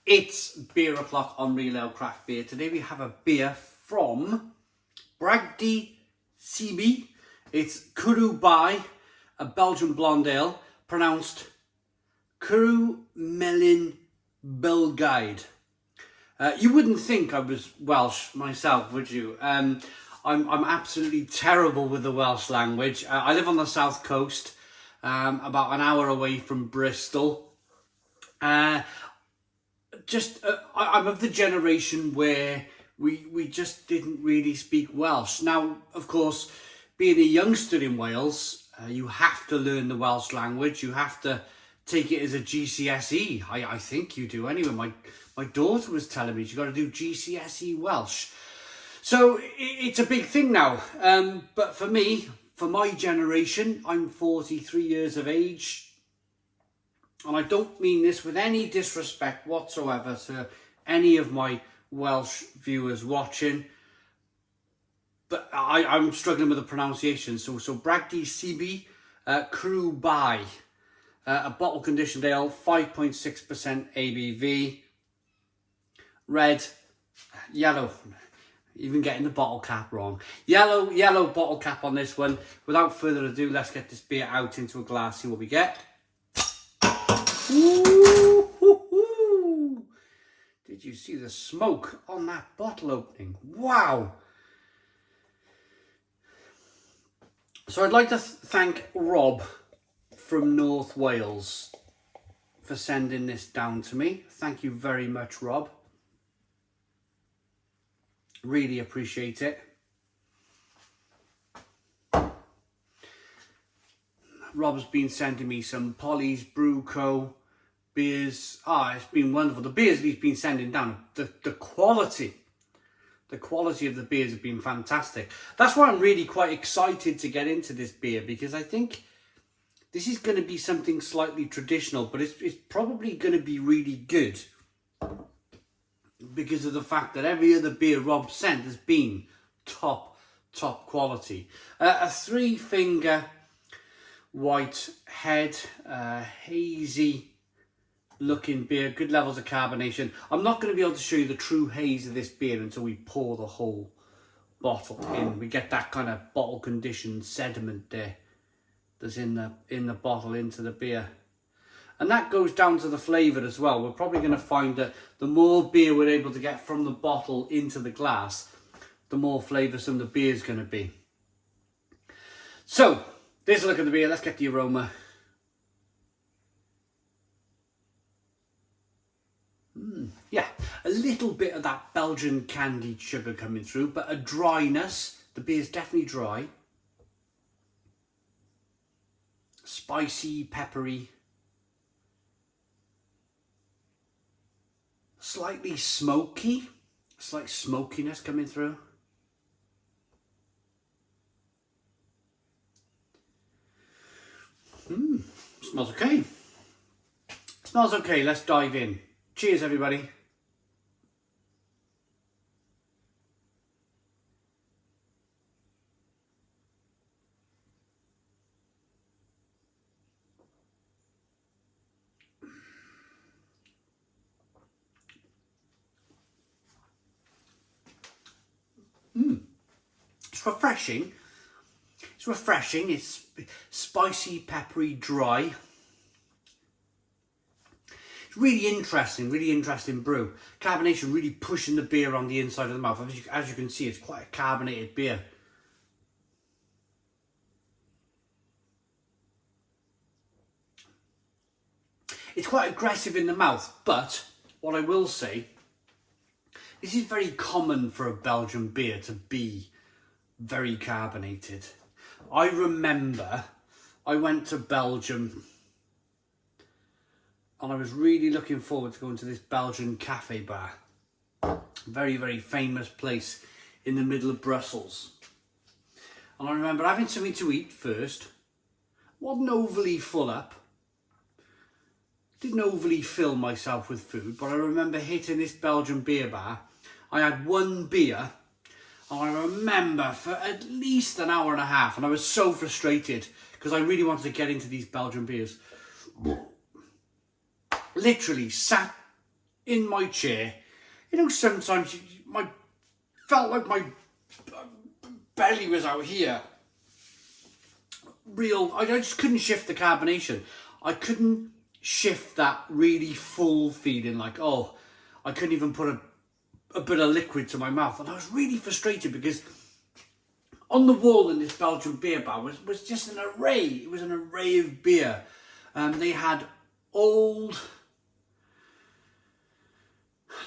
It's beer o'clock on Real Ale Craft Beer. Today we have a beer from Bragdy Cybi. It's Cwrw'r Bae, a Belgian blonde ale, pronounced Cwrw'r Bae. You wouldn't think I was Welsh myself, would you? I'm absolutely terrible with the Welsh language. I live on the south coast, about an hour away from Bristol. I'm of the generation where we just didn't really speak Welsh. Now, of course, being a youngster in Wales, you have to learn the Welsh language. You have to take it as a GCSE. I think you do anyway. My daughter was telling me she's got to do GCSE Welsh. So it's a big thing now. But for me, for my generation, I'm 43 years of age. And I don't mean this with any disrespect whatsoever to any of my Welsh viewers watching. But I'm struggling with the pronunciation. So Bragdy Cybi Cwrw'r Bae. A bottle conditioned ale, 5.6% ABV. Red, yellow, even getting the bottle cap wrong. Yellow bottle cap on this one. Without further ado, let's get this beer out into a glass, see what we get. Ooh, did you see the smoke on that bottle opening? Wow. So I'd like to thank Rob from North Wales for sending this down to me. Thank you very much, Rob. Really appreciate it. Rob's been sending me some Polly's Brew Co beers. It's been wonderful. The beers he's been sending down, the quality of the beers have been fantastic. That's why I'm really quite excited to get into this beer, because I think this is going to be something slightly traditional, but it's probably going to be really good because of the fact that every other beer Rob sent has been top quality. A 3-finger white head, hazy looking beer, good levels of carbonation. I'm not going to be able to show you the true haze of this beer until we pour the whole bottle in. We get that kind of bottle conditioned sediment there that's in the bottle into the beer. And that goes down to the flavour as well. We're probably going to find that the more beer we're able to get from the bottle into the glass, the more flavoursome the beer is going to be. So, there's a look at the beer. Let's get the aroma. Yeah, a little bit of that Belgian candied sugar coming through, but a dryness. The beer's definitely dry. Spicy, peppery. Slightly smoky. Slight smokiness coming through. Smells okay. Smells okay. Let's dive in. Cheers, everybody. It's refreshing. It's refreshing. It's spicy, peppery, dry. It's really interesting brew. Carbonation really pushing the beer on the inside of the mouth. As you can see, it's quite a carbonated beer. It's quite aggressive in the mouth, but what I will say, this is very common for a Belgian beer to be very carbonated. I remember I went to Belgium and I was really looking forward to going to this Belgian cafe bar. Very, very famous place in the middle of Brussels. And I remember having something to eat first. Wasn't overly full up. Didn't overly fill myself with food, but I remember hitting this Belgian beer bar. I had one beer, and I remember for at least an hour and a half, and I was so frustrated because I really wanted to get into these Belgian beers. Literally sat in my chair, you know, sometimes felt like my belly was out here. I just couldn't shift the carbonation. I couldn't shift that really full feeling, like, oh, I couldn't even put a bit of liquid to my mouth. And I was really frustrated because on the wall in this Belgian beer bar was just an array. It was an array of beer. They had old,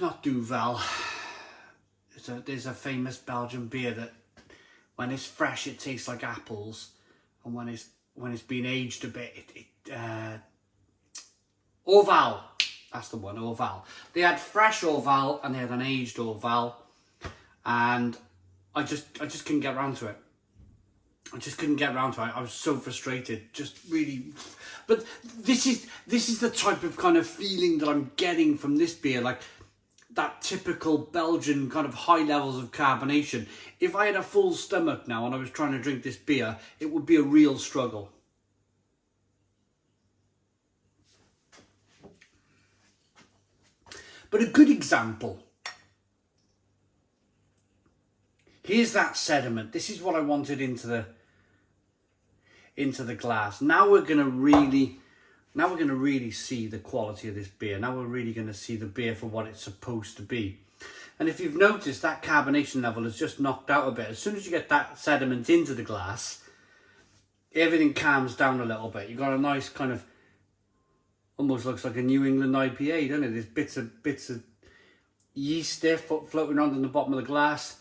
not Duvel. There's a famous Belgian beer that when it's fresh it tastes like apples, and when it's been aged a bit, Orval. That's the one, Orval. They had fresh Orval and they had an aged Orval, and I just couldn't get around to it. I was so frustrated, just really. But this is the type of kind of feeling that I'm getting from this beer, like that typical Belgian kind of high levels of carbonation. If I had a full stomach now and I was trying to drink this beer, it would be a real struggle. But a good example. Here's that sediment. This is what I wanted into the glass. Now we're going to really see the quality of this beer. Now we're really going to see the beer for what it's supposed to be. And if you've noticed, that carbonation level is just knocked out a bit. As soon as you get that sediment into the glass, everything calms down a little bit. You've got a nice kind of, almost looks like a New England IPA, doesn't it? There's bits of yeast there floating around in the bottom of the glass.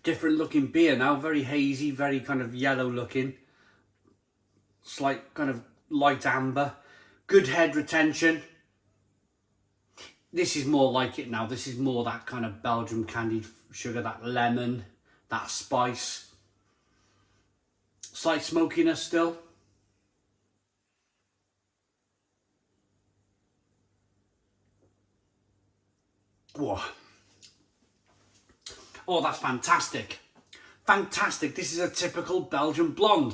Different looking beer now, very hazy, very kind of yellow looking. Slight kind of light amber. Good head retention. This is more like it now. This is more that kind of Belgian candied sugar, that lemon, that spice. Slight smokiness still. Whoa. Oh, that's fantastic. Fantastic. This is a typical Belgian blonde.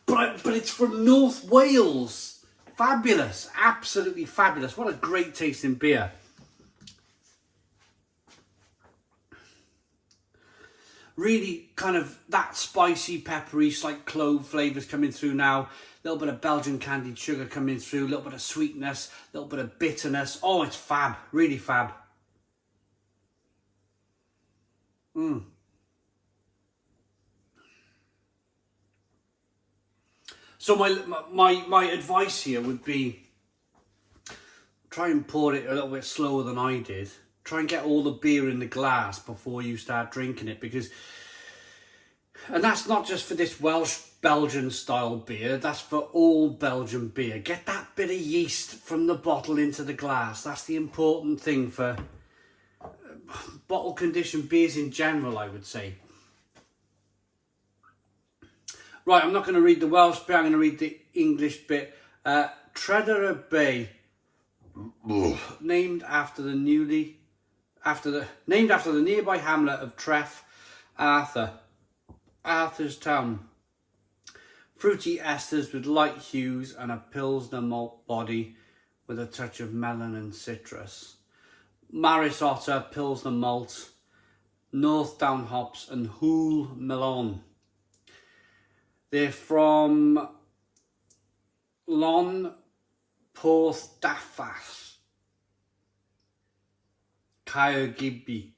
But it's from North Wales. Fabulous. Absolutely fabulous. What a great tasting beer. Really kind of that spicy, peppery, slight clove flavours coming through now. A little bit of Belgian candied sugar coming through. A little bit of sweetness. A little bit of bitterness. Oh, it's fab. Really fab. So my advice here would be, try and pour it a little bit slower than I did. Try and get all the beer in the glass before you start drinking it, because, and that's not just for this Welsh Belgian style beer, that's for all Belgian beer. Get that bit of yeast from the bottle into the glass. That's the important thing for bottle conditioned beers in general, I would say. Right, I'm not going to read the Welsh bit, I'm going to read the English bit. Cwrw'r Bae, named after the nearby hamlet of Treff, Arthur's town. Fruity esters with light hues and a Pilsner malt body with a touch of melon and citrus. Maris Otter, Pilsner malt, North Down hops and Hwyl melon. They're from Lon Porthdaffas, Caergybi.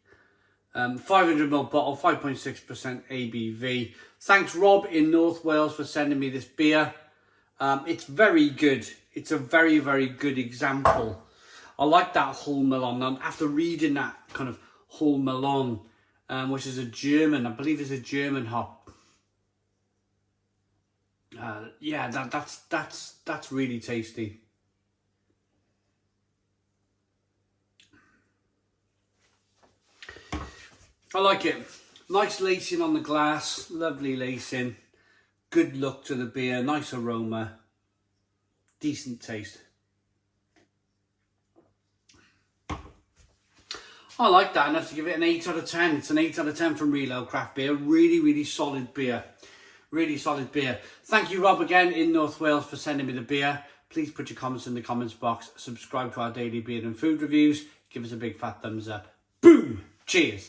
500ml bottle, 5.6% ABV. Thanks Rob in North Wales for sending me this beer. It's very good. It's a very, very good example. I like that Hwyl melon. After reading that kind of Hwyl melon, which is a German, I believe it's a German hop. Yeah, that's really tasty. I like it. Nice lacing on the glass, lovely lacing, good look to the beer, nice aroma, decent taste. I like that, enough to give it an 8 out of 10. It's an 8 out of 10 from Reload Craft Beer. Really, really solid beer. Really solid beer. Thank you, Rob, again in North Wales for sending me the beer. Please put your comments in the comments box. Subscribe to our daily beer and food reviews. Give us a big fat thumbs up. Boom! Cheers!